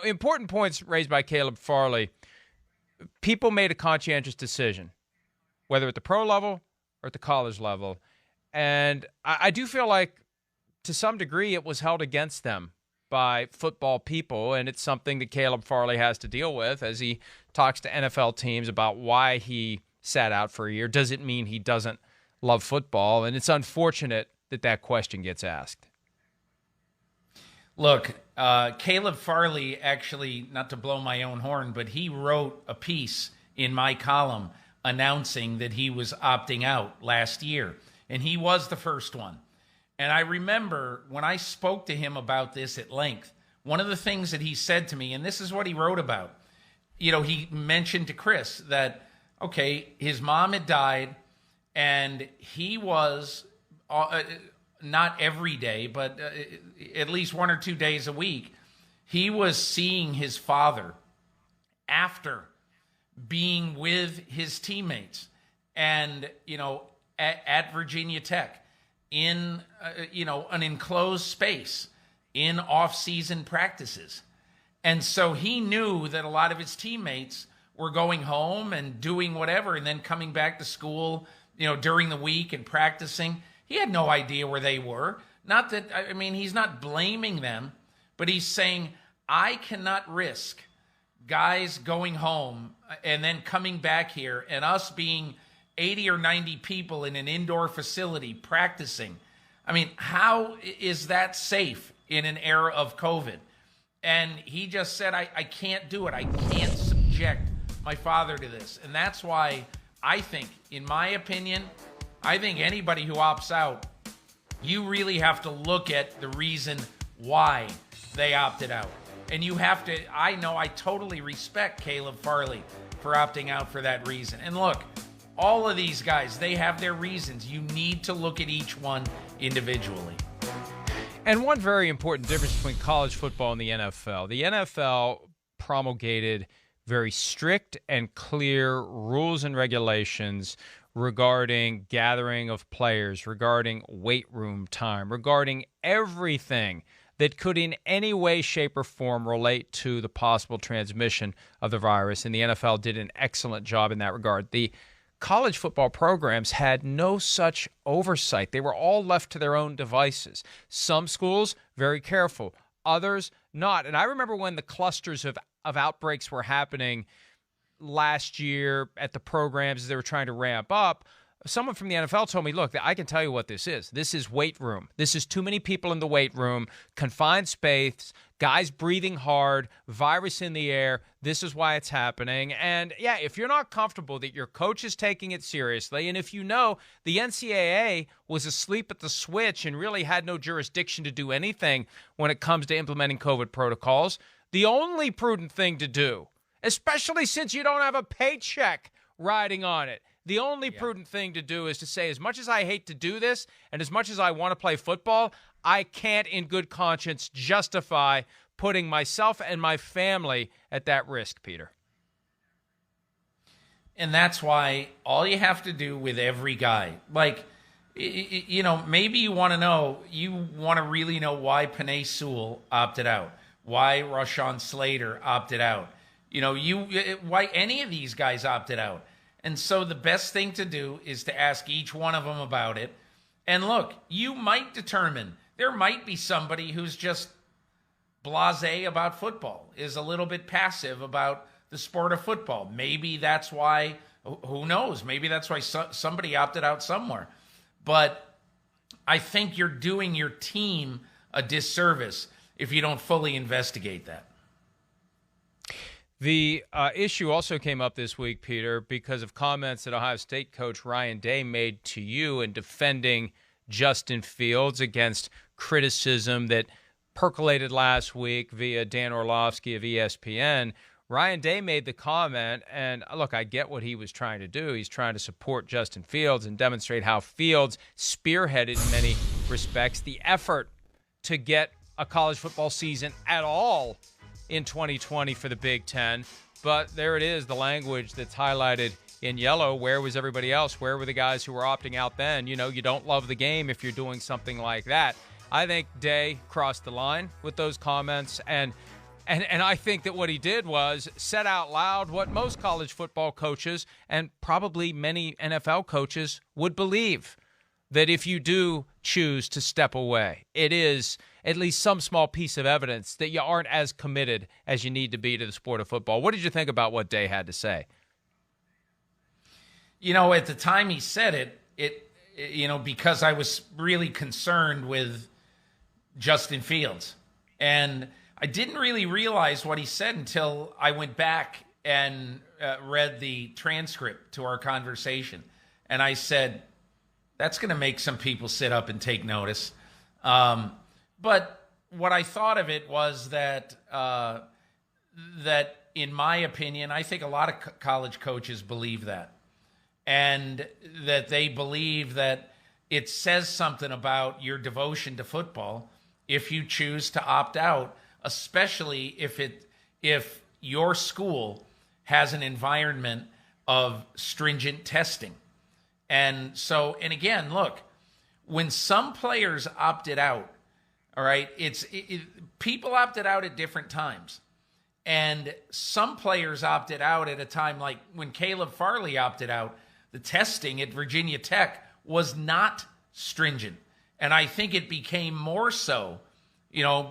Important points raised by Caleb Farley. People made a conscientious decision, whether at the pro level or at the college level. And I do feel like, to some degree, it was held against them by football people, and it's something that Caleb Farley has to deal with as he talks to NFL teams about why he sat out for a year. Does it mean he doesn't love football? And it's unfortunate that that question gets asked. Look, Caleb Farley, actually, not to blow my own horn, but he wrote a piece in my column announcing that he was opting out last year, and he was the first one. And I remember when I spoke to him about this at length, one of the things that he said to me, and this is what he wrote about, he mentioned to Chris that, okay, his mom had died, and he was, not every day, but at least 1 or 2 days a week, he was seeing his father after being with his teammates and, at Virginia Tech in, an enclosed space in off-season practices. And so he knew that a lot of his teammates were going home and doing whatever and then coming back to school, during the week and practicing. He had no idea where they were. Not that, he's not blaming them, but he's saying, I cannot risk guys going home and then coming back here and us being 80 or 90 people in an indoor facility practicing. How is that safe in an era of COVID? And he just said, I can't do it. I can't subject my father to this. And that's why I think, in my opinion, I think anybody who opts out, you really have to look at the reason why they opted out. And you have to, I totally respect Caleb Farley for opting out for that reason. And look, all of these guys, they have their reasons. You need to look at each one individually. And one very important difference between college football and the NFL. The NFL promulgated very strict and clear rules and regulations regarding gathering of players, regarding weight room time, regarding everything that could in any way, shape, or form relate to the possible transmission of the virus. And the NFL did an excellent job in that regard. The college football programs had no such oversight. They were all left to their own devices. Some schools, very careful. Others, not. And I remember when the clusters of outbreaks were happening last year at the programs as they were trying to ramp up, someone from the NFL told me, look, I can tell you what this is. This is weight room. This is too many people in the weight room, confined space, guys breathing hard, virus in the air. This is why it's happening. And yeah, if you're not comfortable that your coach is taking it seriously, and if you know the NCAA was asleep at the switch and really had no jurisdiction to do anything when it comes to implementing COVID protocols, the only prudent thing to do, especially since you don't have a paycheck riding on it, the only prudent thing to do is to say, as much as I hate to do this and as much as I want to play football, I can't in good conscience justify putting myself and my family at that risk, Peter. And that's why all you have to do with every guy, maybe you want to really know why Penei Sewell opted out, why Rashawn Slater opted out, why any of these guys opted out. And so the best thing to do is to ask each one of them about it. And look, you might determine there might be somebody who's just blasé about football, is a little bit passive about the sport of football. Maybe that's why, who knows, maybe that's why somebody opted out somewhere. But I think you're doing your team a disservice if you don't fully investigate that. The issue also came up this week, Peter, because of comments that Ohio State coach Ryan Day made to you in defending Justin Fields against criticism that percolated last week via Dan Orlovsky of ESPN. Ryan Day made the comment, and look, I get what he was trying to do. He's trying to support Justin Fields and demonstrate how Fields spearheaded in many respects the effort to get a college football season at all in 2020 for the Big Ten. But there it is, the language that's highlighted in yellow. Where was everybody else? Where were the guys who were opting out then? You don't love the game if you're doing something like that. I think Day crossed the line with those comments. And And I think that what he did was said out loud what most college football coaches and probably many NFL coaches would believe, that if you do choose to step away, it is at least some small piece of evidence that you aren't as committed as you need to be to the sport of football. What did you think about what Day had to say? At the time he said it, because I was really concerned with Justin Fields. And I didn't really realize what he said until I went back and read the transcript to our conversation. And I said, that's going to make some people sit up and take notice. But what I thought of it was that, in my opinion, I think a lot of college coaches believe that. And that they believe that it says something about your devotion to football if you choose to opt out, especially if your school has an environment of stringent testing. And again, look, when some players opted out, all right, people opted out at different times. And some players opted out at a time like when Caleb Farley opted out, the testing at Virginia Tech was not stringent. And I think it became more so,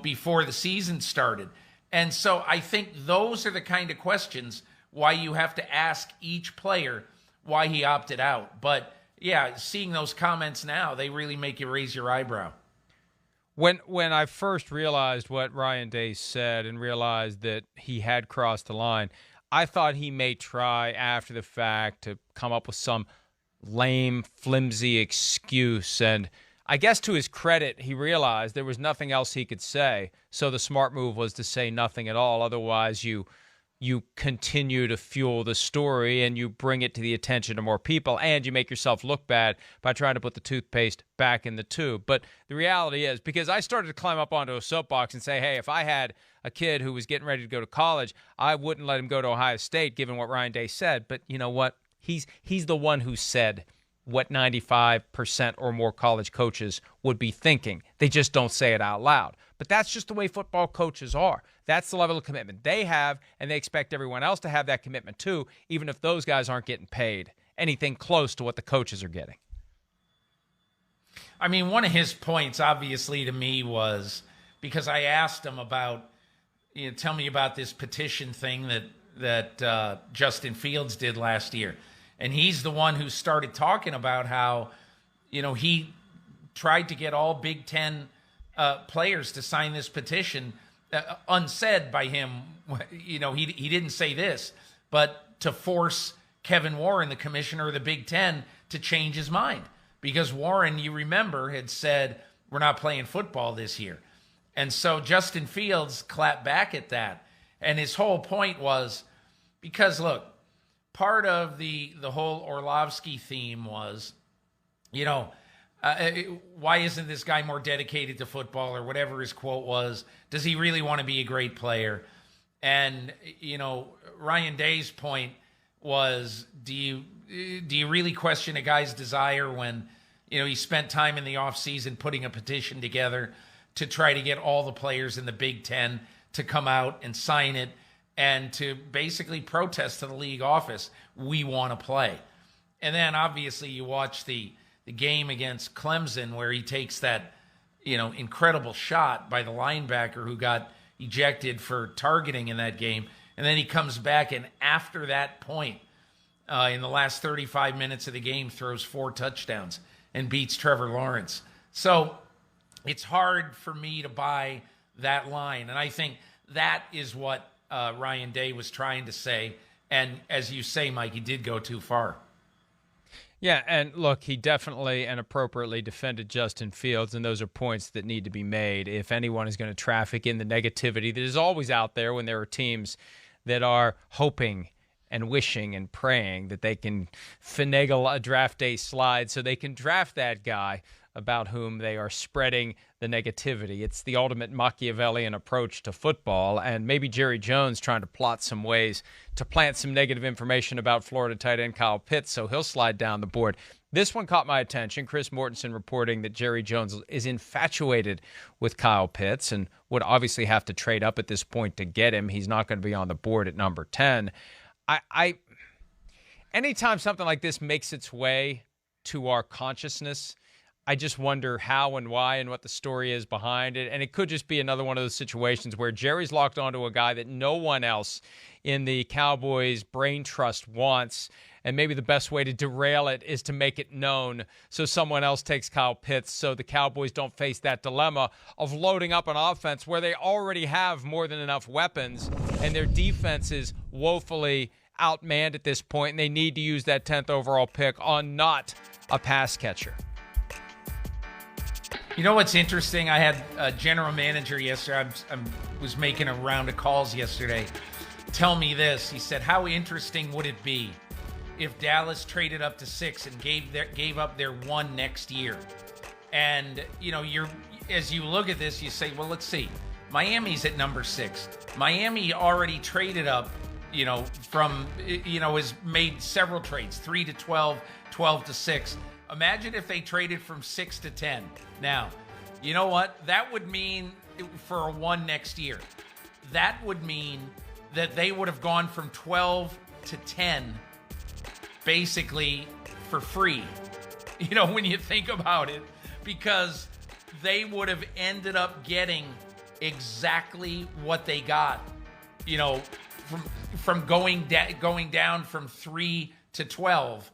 before the season started. And so I think those are the kind of questions why you have to ask each player why he opted out. But yeah, seeing those comments now, they really make you raise your eyebrow. When I first realized what Ryan Day said and realized that he had crossed the line, I thought he may try after the fact to come up with some lame, flimsy excuse. And I guess to his credit, he realized there was nothing else he could say. So the smart move was to say nothing at all. Otherwise, you continue to fuel the story and you bring it to the attention of more people, and you make yourself look bad by trying to put the toothpaste back in the tube. But the reality is, because I started to climb up onto a soapbox and say, hey, if I had a kid who was getting ready to go to college, I wouldn't let him go to Ohio State, given what Ryan Day said. But you know what? He's the one who said what 95% or more college coaches would be thinking. They just don't say it out loud. But that's just the way football coaches are. That's the level of commitment they have, and they expect everyone else to have that commitment too, even if those guys aren't getting paid anything close to what the coaches are getting. I mean, one of his points, obviously, to me was, because I asked him about, tell me about this petition thing that Justin Fields did last year. And he's the one who started talking about how, he tried to get all Big Ten players to sign this petition, unsaid by him. He didn't say this, but to force Kevin Warren, the commissioner of the Big Ten, to change his mind. Because Warren, you remember, had said, we're not playing football this year. And so Justin Fields clapped back at that. And his whole point was, because, look, part of the whole Orlovsky theme was, why isn't this guy more dedicated to football, or whatever his quote was? Does he really want to be a great player? And, Ryan Day's point was, do you really question a guy's desire when, he spent time in the offseason putting a petition together to try to get all the players in the Big Ten to come out and sign it and to basically protest to the league office, we want to play. And then obviously you watch the game against Clemson where he takes that, incredible shot by the linebacker who got ejected for targeting in that game. And then he comes back, and after that point, in the last 35 minutes of the game, throws 4 touchdowns and beats Trevor Lawrence. So it's hard for me to buy that line. And I think that is what Ryan Day was trying to say. And as you say, Mike, he did go too far. Yeah, and look, he definitely and appropriately defended Justin Fields, and those are points that need to be made if anyone is going to traffic in the negativity that is always out there when there are teams that are hoping and wishing and praying that they can finagle a draft day slide so they can draft that guy. about whom they are spreading the negativity. It's the ultimate Machiavellian approach to football, and maybe Jerry Jones trying to plot some ways to plant some negative information about Florida tight end Kyle Pitts so he'll slide down the board. This one caught my attention. Chris Mortensen reporting that Jerry Jones is infatuated with Kyle Pitts and would obviously have to trade up at this point to get him. He's not going to be on the board at number 10. Anytime something like this makes its way to our consciousness, I just wonder how and why and what the story is behind it. And it could just be another one of those situations where Jerry's locked onto a guy that no one else in the Cowboys brain trust wants. And maybe the best way to derail it is to make it known so someone else takes Kyle Pitts so the Cowboys don't face that dilemma of loading up an offense where they already have more than enough weapons and their defense is woefully outmanned at this point, and they need to use that 10th overall pick on not a pass catcher. You know what's interesting? I had a general manager yesterday. I was making a round of calls yesterday. Tell me this. He said, how interesting would it be if Dallas traded up to 6 and gave up their 1 next year? And, as you look at this, you say, well, let's see. Miami's at number 6. Miami already traded up, has made several trades, 3 to 12, 12 to 6. Imagine if they traded from 6 to 10. Now, you know what? That would mean for a 1 next year. That would mean that they would have gone from 12 to 10 basically for free, when you think about it, because they would have ended up getting exactly what they got, from going down from 3 to 12.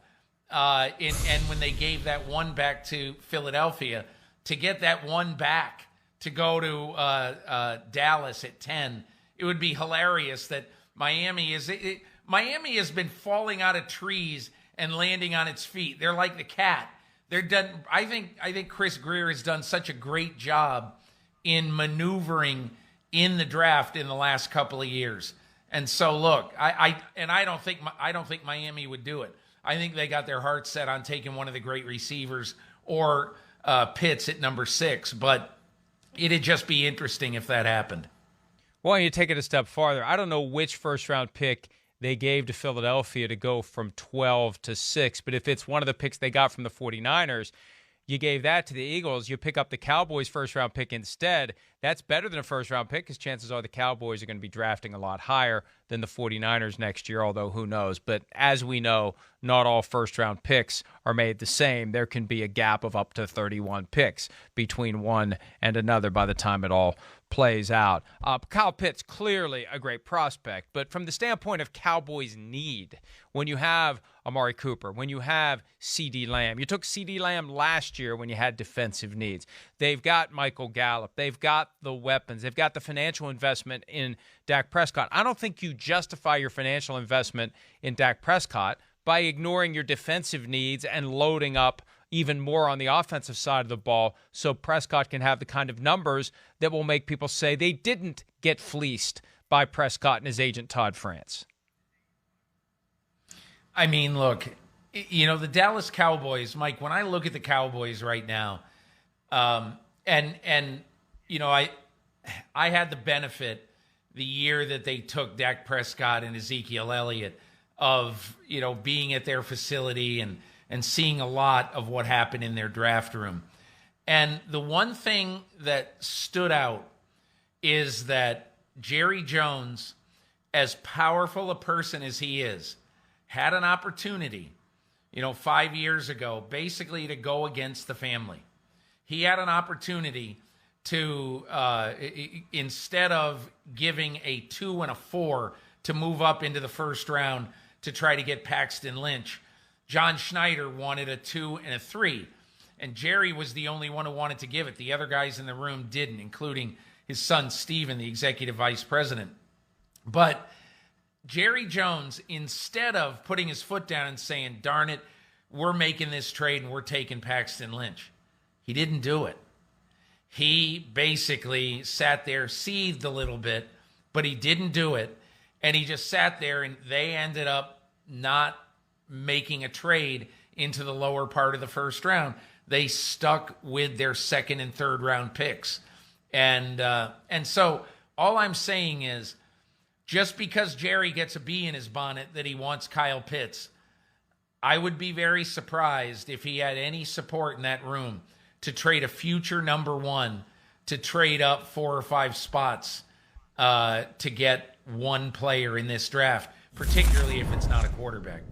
And when they gave that 1 back to Philadelphia, to get that 1 back to go to Dallas at 10, it would be hilarious that Miami has been falling out of trees and landing on its feet. They're like the cat. They're done. I think Chris Greer has done such a great job in maneuvering in the draft in the last couple of years. And so look, I don't think Miami would do it. I think they got their heart set on taking one of the great receivers or Pitts at number 6, but it'd just be interesting if that happened. Well, you take it a step farther. I don't know which first-round pick they gave to Philadelphia to go from 12 to 6, but if it's one of the picks they got from the 49ers, you gave that to the Eagles, you pick up the Cowboys' first-round pick instead. That's better than a first-round pick because chances are the Cowboys are going to be drafting a lot higher than the 49ers next year, although who knows. But as we know, not all first-round picks are made the same. There can be a gap of up to 31 picks between one and another by the time it all plays out. Kyle Pitts, clearly a great prospect, but from the standpoint of Cowboys' need, when you have Amari Cooper, when you have CeeDee Lamb, you took CeeDee Lamb last year when you had defensive needs. They've got Michael Gallup. They've got the weapons. They've got the financial investment in Dak Prescott. I don't think you justify your financial investment in Dak Prescott by ignoring your defensive needs and loading up even more on the offensive side of the ball so Prescott can have the kind of numbers that will make people say they didn't get fleeced by Prescott and his agent Todd France. I mean, look, the Dallas Cowboys, Mike, when I look at the Cowboys right now, I had the benefit the year that they took Dak Prescott and Ezekiel Elliott of, being at their facility and seeing a lot of what happened in their draft room. And the one thing that stood out is that Jerry Jones, as powerful a person as he is, had an opportunity, 5 years ago, basically to go against the family. He had an opportunity to, instead of giving a 2 and a 4 to move up into the first round to try to get Paxton Lynch, John Schneider wanted a 2 and a 3. And Jerry was the only one who wanted to give it. The other guys in the room didn't, including his son, Steven, the executive vice president. But Jerry Jones, instead of putting his foot down and saying, darn it, we're making this trade and we're taking Paxton Lynch, he didn't do it. He basically sat there, seethed a little bit, but he didn't do it. And he just sat there, and they ended up not making a trade into the lower part of the first round. they stuck with their second and third round picks. And so all I'm saying is, just because Jerry gets a bee in his bonnet that he wants Kyle Pitts, I would be very surprised if he had any support in that room to trade a future number one, to trade up 4 or 5 spots to get one player in this draft, particularly if it's not a quarterback.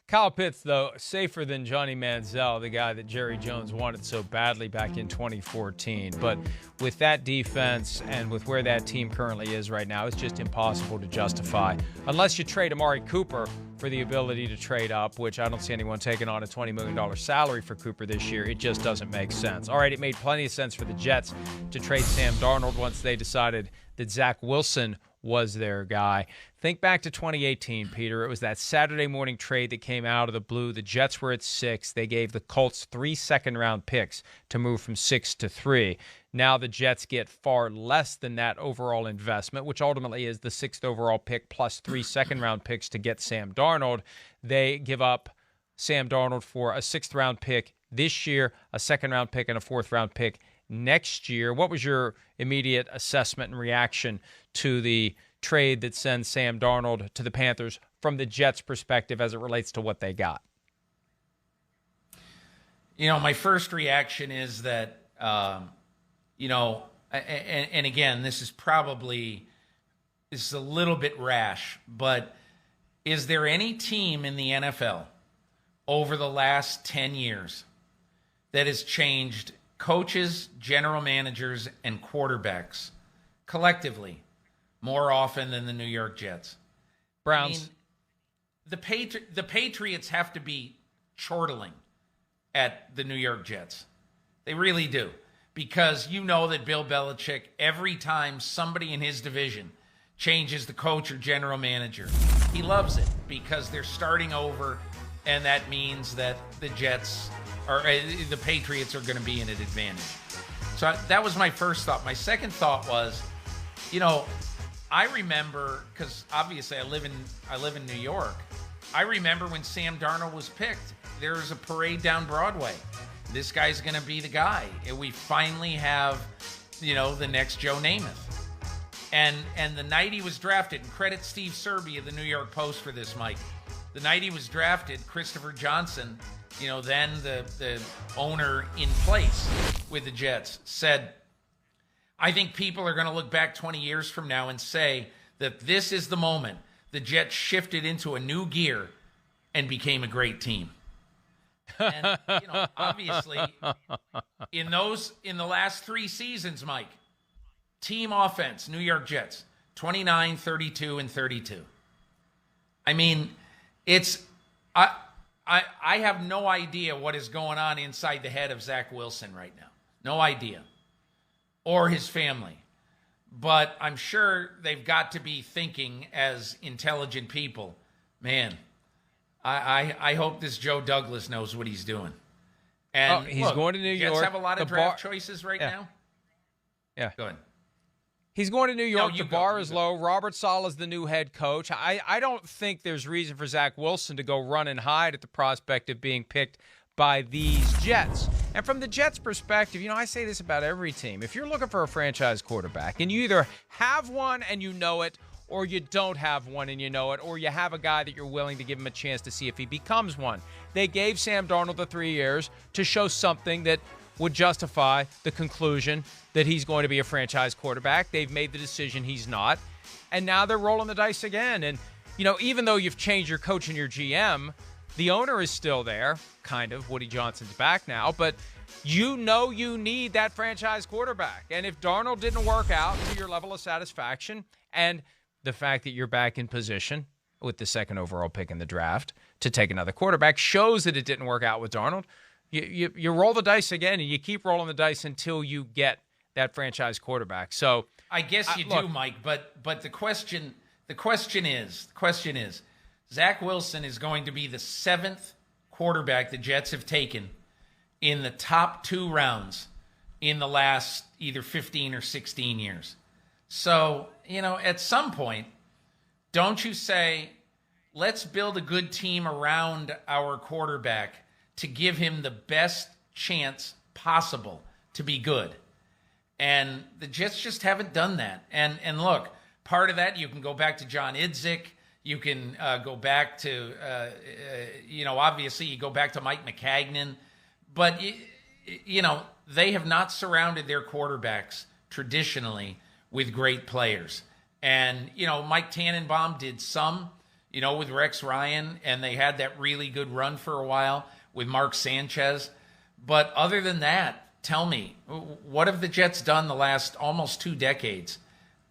Kyle Pitts, though, safer than Johnny Manziel, the guy that Jerry Jones wanted so badly back in 2014. But with that defense and with where that team currently is right now, it's just impossible to justify. Unless you trade Amari Cooper for the ability to trade up, which I don't see anyone taking on a $20 million salary for Cooper this year. It just doesn't make sense. All right, it made plenty of sense for the Jets to trade Sam Darnold once they decided that Zach Wilson was their guy. Think back to 2018, Peter. It was that Saturday morning trade that came out of the blue. The Jets were at 6. They gave the Colts 3 second-round picks to move from 6 to 3. Now the Jets get far less than that overall investment, which ultimately is the 6th overall pick plus 3 second-round picks to get Sam Darnold. They give up Sam Darnold for a 6th-round pick this year, a 2nd-round pick, and a 4th-round pick next year. What was your immediate assessment and reaction to the trade that sends Sam Darnold to the Panthers from the Jets' perspective as it relates to what they got? My first reaction is that, and again, this is a little bit rash, but is there any team in the NFL over the last 10 years that has changed coaches, general managers, and quarterbacks collectively more often than the New York Jets? Browns. The Patriots have to be chortling at the New York Jets. They really do. Because you know that Bill Belichick, every time somebody in his division changes the coach or general manager, he loves it because they're starting over, and that means that the Patriots are going to be in an advantage. So that was my first thought. My second thought was, I remember, because obviously I live in New York. I remember when Sam Darnold was picked. There was a parade down Broadway. This guy's going to be the guy. And we finally have, the next Joe Namath. And the night he was drafted, and credit Steve Serby of the New York Post for this, Mike. The night he was drafted, Christopher Johnson, then the owner in place with the Jets, said, I think people are going to look back 20 years from now and say that this is the moment the Jets shifted into a new gear and became a great team. And, obviously, in the last 3 seasons, Mike, team offense, New York Jets, 29, 32, and 32. I mean, I have no idea what is going on inside the head of Zach Wilson right now. No idea. Or his family. But I'm sure they've got to be thinking as intelligent people, man, I hope this Joe Douglas knows what he's doing. And he's going to New York. Jets have a lot of draft choices right now. Yeah. Go ahead. He's going to New York. No, the bar is low. Robert Saleh's the new head coach. I don't think there's reason for Zach Wilson to go run and hide at the prospect of being picked by these Jets. And from the Jets' perspective, I say this about every team. If you're looking for a franchise quarterback and you either have one and you know it, or you don't have one and you know it, or you have a guy that you're willing to give him a chance to see if he becomes one. They gave Sam Darnold the 3 years to show something that would justify the conclusion that he's going to be a franchise quarterback. They've made the decision he's not. And now they're rolling the dice again. And, even though you've changed your coach and your GM, the owner is still there, kind of. Woody Johnson's back now. But you need that franchise quarterback. And if Darnold didn't work out to your level of satisfaction, and the fact that you're back in position with the 2nd overall pick in the draft to take another quarterback shows that it didn't work out with Darnold. You roll the dice again, and you keep rolling the dice until you get that franchise quarterback. So I guess you do, Mike. But the question is, Zach Wilson is going to be the 7th quarterback the Jets have taken in the top 2 rounds in the last either 15 or 16 years. So, at some point, don't you say, let's build a good team around our quarterback to give him the best chance possible to be good. And the Jets just haven't done that. And look, part of that, you can go back to John Idzik. You can go back to, obviously you go back to Mike McCagnon. But, they have not surrounded their quarterbacks traditionally with great players. And, Mike Tannenbaum did some, with Rex Ryan, and they had that really good run for a while with Mark Sanchez. But other than that, tell me, what have the Jets done the last almost 2 decades?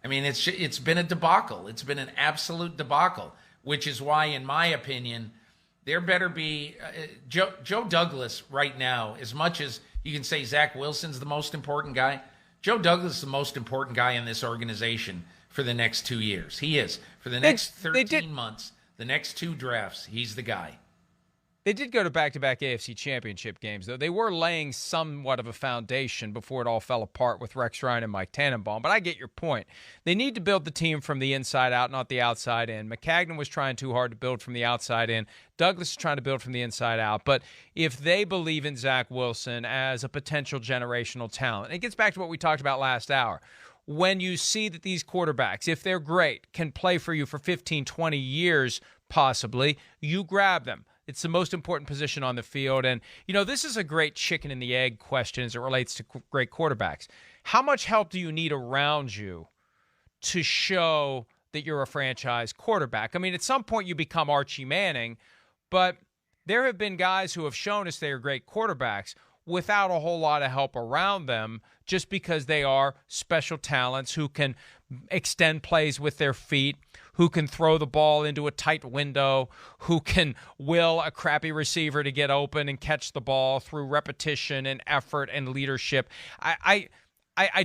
I mean, it's been a debacle. It's been an absolute debacle, which is why, in my opinion, there better be Joe Douglas right now. As much as you can say Zach Wilson's the most important guy, Joe Douglas is the most important guy in this organization for the next 2 years. He is. For the next 13 months, the next 2 drafts, he's the guy. They did go to back-to-back AFC championship games, though. They were laying somewhat of a foundation before it all fell apart with Rex Ryan and Mike Tannenbaum. But I get your point. They need to build the team from the inside out, not the outside in. McCagnon was trying too hard to build from the outside in. Douglas is trying to build from the inside out. But if they believe in Zach Wilson as a potential generational talent, it gets back to what we talked about last hour. When you see that these quarterbacks, if they're great, can play for you for 15, 20 years possibly, you grab them. It's the most important position on the field. And, this is a great chicken and the egg question as it relates to great quarterbacks. How much help do you need around you to show that you're a franchise quarterback? I mean, at some point you become Archie Manning, but there have been guys who have shown us they are great quarterbacks without a whole lot of help around them just because they are special talents who can extend plays with their feet, who can throw the ball into a tight window, who can will a crappy receiver to get open and catch the ball through repetition and effort and leadership. I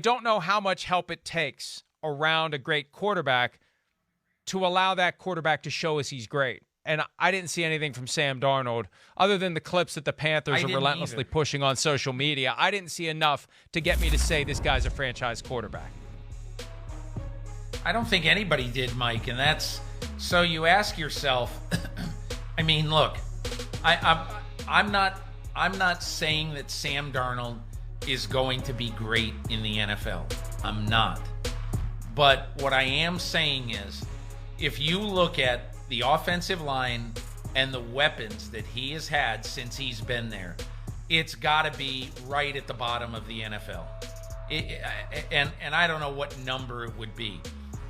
don't know how much help it takes around a great quarterback to allow that quarterback to show us he's great. And I didn't see anything from Sam Darnold other than the clips that the Panthers are relentlessly pushing on social media. I didn't see enough to get me to say this guy's a franchise quarterback. I don't think anybody did, Mike, and that's so you ask yourself. I mean, look, I'm not saying that Sam Darnold is going to be great in the NFL. I'm not. But what I am saying is, if you look at the offensive line and the weapons that he has had since he's been there, it's got to be right at the bottom of the NFL. And I don't know what number it would be.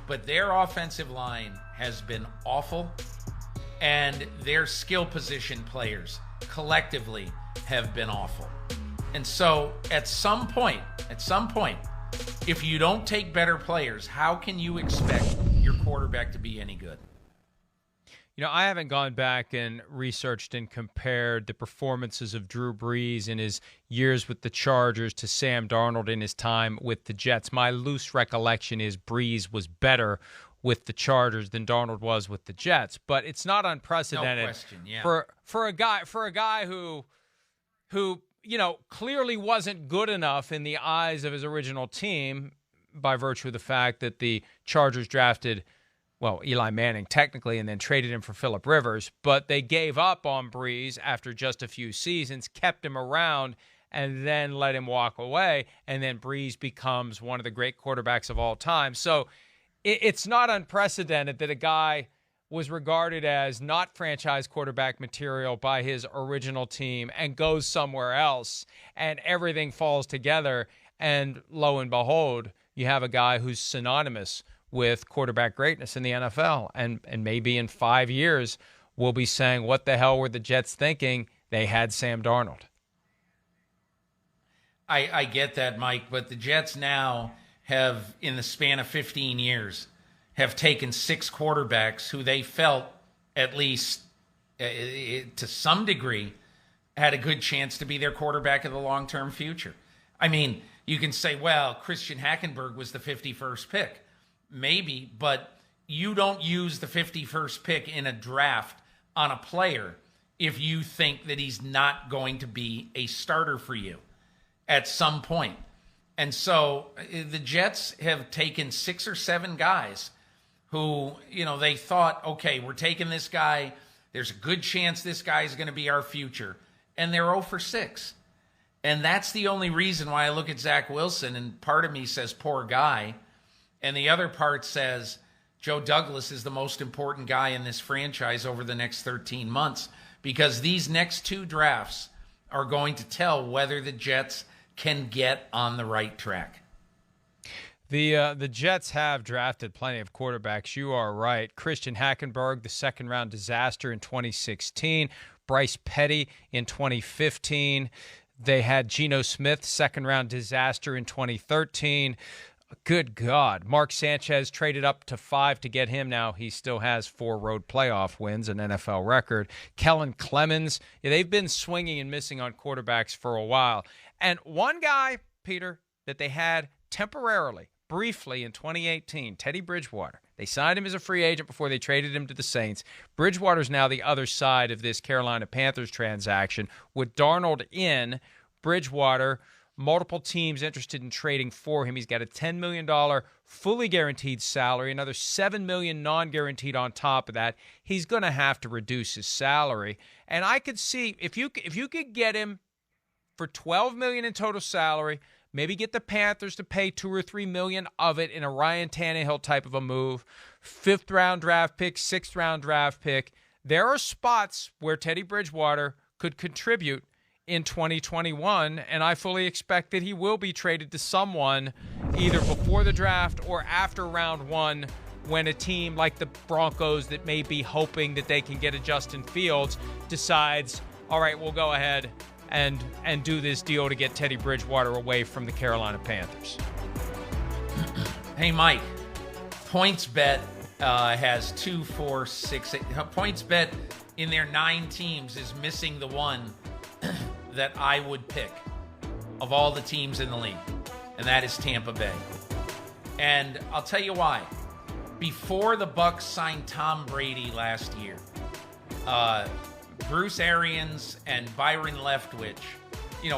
But their offensive line has been awful, and their skill position players collectively have been awful. And so at some point, if you don't take better players, how can you expect your quarterback to be any good? I haven't gone back and researched and compared the performances of Drew Brees in his years with the Chargers to Sam Darnold in his time with the Jets. My loose recollection is Brees was better with the Chargers than Darnold was with the Jets, but it's not unprecedented. No question, yeah. For a guy who clearly wasn't good enough in the eyes of his original team by virtue of the fact that the Chargers drafted Eli Manning technically, and then traded him for Phillip Rivers. But they gave up on Brees after just a few seasons, kept him around, and then let him walk away. And then Brees becomes one of the great quarterbacks of all time. So it's not unprecedented that a guy was regarded as not franchise quarterback material by his original team and goes somewhere else, and everything falls together. And lo and behold, you have a guy who's synonymous with quarterback greatness in the NFL. And maybe in 5 years, we'll be saying, what the hell were the Jets thinking? They had Sam Darnold. I get that, Mike, but the Jets now have, in the span of 15 years, have taken 6 quarterbacks who they felt, at least to some degree, had a good chance to be their quarterback of the long-term future. I mean, you can say, well, Christian Hackenberg was the 51st pick. Maybe, but you don't use the 51st pick in a draft on a player if you think that he's not going to be a starter for you at some point. And so the Jets have taken 6 or 7 guys who, they thought, okay, we're taking this guy. There's a good chance this guy is going to be our future. And they're 0 for 6. And that's the only reason why I look at Zach Wilson, and part of me says, poor guy. And the other part says, Joe Douglas is the most important guy in this franchise over the next 13 months, because these next two drafts are going to tell whether the Jets can get on the right track. The Jets have drafted plenty of quarterbacks. You are right. Christian Hackenberg, the second-round disaster in 2016. Bryce Petty in 2015. They had Geno Smith, second-round disaster in 2013. Good God. Mark Sanchez traded up to 5 to get him. Now he still has 4 road playoff wins, an NFL record. Kellen Clemens. Yeah, they've been swinging and missing on quarterbacks for a while. And one guy, Peter, that they had temporarily, briefly in 2018, Teddy Bridgewater. They signed him as a free agent before they traded him to the Saints. Bridgewater's now the other side of this Carolina Panthers transaction. With Darnold in, Bridgewater, multiple teams interested in trading for him. He's got a $10 million fully guaranteed salary, another $7 million non-guaranteed on top of that. He's going to have to reduce his salary. And I could see, if you could get him for $12 million in total salary, maybe get the Panthers to pay $2 or $3 million of it in a Ryan Tannehill type of a move, 5th-round draft pick, 6th-round draft pick. There are spots where Teddy Bridgewater could contribute in 2021, and I fully expect that he will be traded to someone either before the draft or after round 1, when a team like the Broncos that may be hoping that they can get a Justin Fields decides, all right, we'll go ahead and do this deal to get Teddy Bridgewater away from the Carolina Panthers. Hey, Mike, PointsBet has 2, 4, 6, 8. PointsBet in their 9 teams is missing the one that I would pick of all the teams in the league, and that is Tampa Bay. And I'll tell you why. Before the Bucs signed Tom Brady last year, Bruce Arians and Byron Leftwich,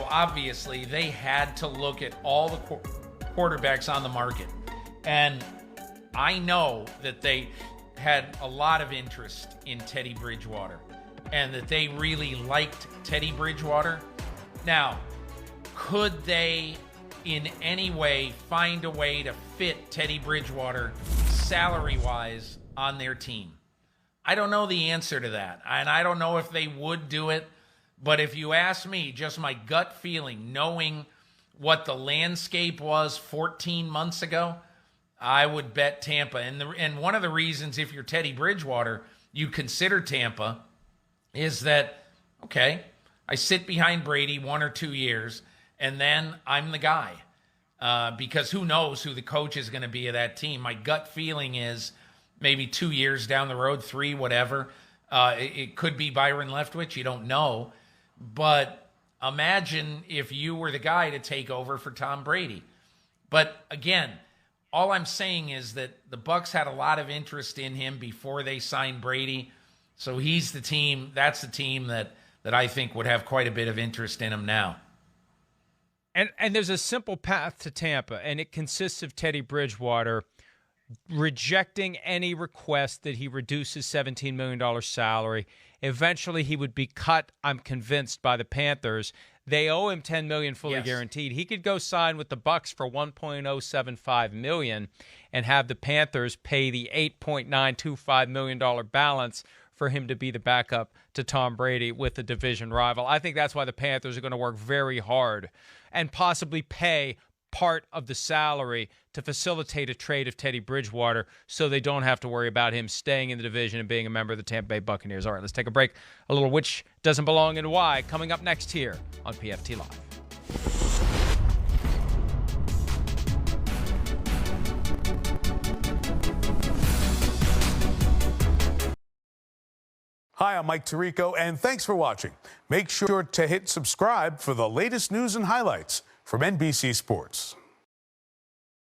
obviously they had to look at all the quarterbacks on the market. And I know that they had a lot of interest in Teddy Bridgewater and that they really liked Teddy Bridgewater. Now, could they in any way find a way to fit Teddy Bridgewater salary-wise on their team? I don't know the answer to that, and I don't know if they would do it, but if you ask me, just my gut feeling, knowing what the landscape was 14 months ago, I would bet Tampa. And one of the reasons, if you're Teddy Bridgewater, you consider Tampa is that, okay, I sit behind Brady 1 or 2 years, and then I'm the guy. Because who knows who the coach is going to be of that team. My gut feeling is maybe 2 years down the road, 3, whatever. It could be Byron Leftwich. You don't know. But imagine if you were the guy to take over for Tom Brady. But again, all I'm saying is that the Bucs had a lot of interest in him before they signed Brady. So he's the team. That's the team that I think would have quite a bit of interest in him now. And there's a simple path to Tampa, and it consists of Teddy Bridgewater rejecting any request that he reduce his $17 million salary. Eventually, he would be cut, I'm convinced, by the Panthers. They owe him $10 million fully guaranteed. He could go sign with the Bucs for $1.075 million and have the Panthers pay the $8.925 million balance for him to be the backup to Tom Brady with the division rival. I think that's why the Panthers are going to work very hard and possibly pay part of the salary to facilitate a trade of Teddy Bridgewater so they don't have to worry about him staying in the division and being a member of the Tampa Bay Buccaneers. All right, let's take a break. A little which doesn't belong and why coming up next here on PFT Live. Hi, I'm Mike Tirico, and thanks for watching. Make sure to hit subscribe for the latest news and highlights from NBC Sports.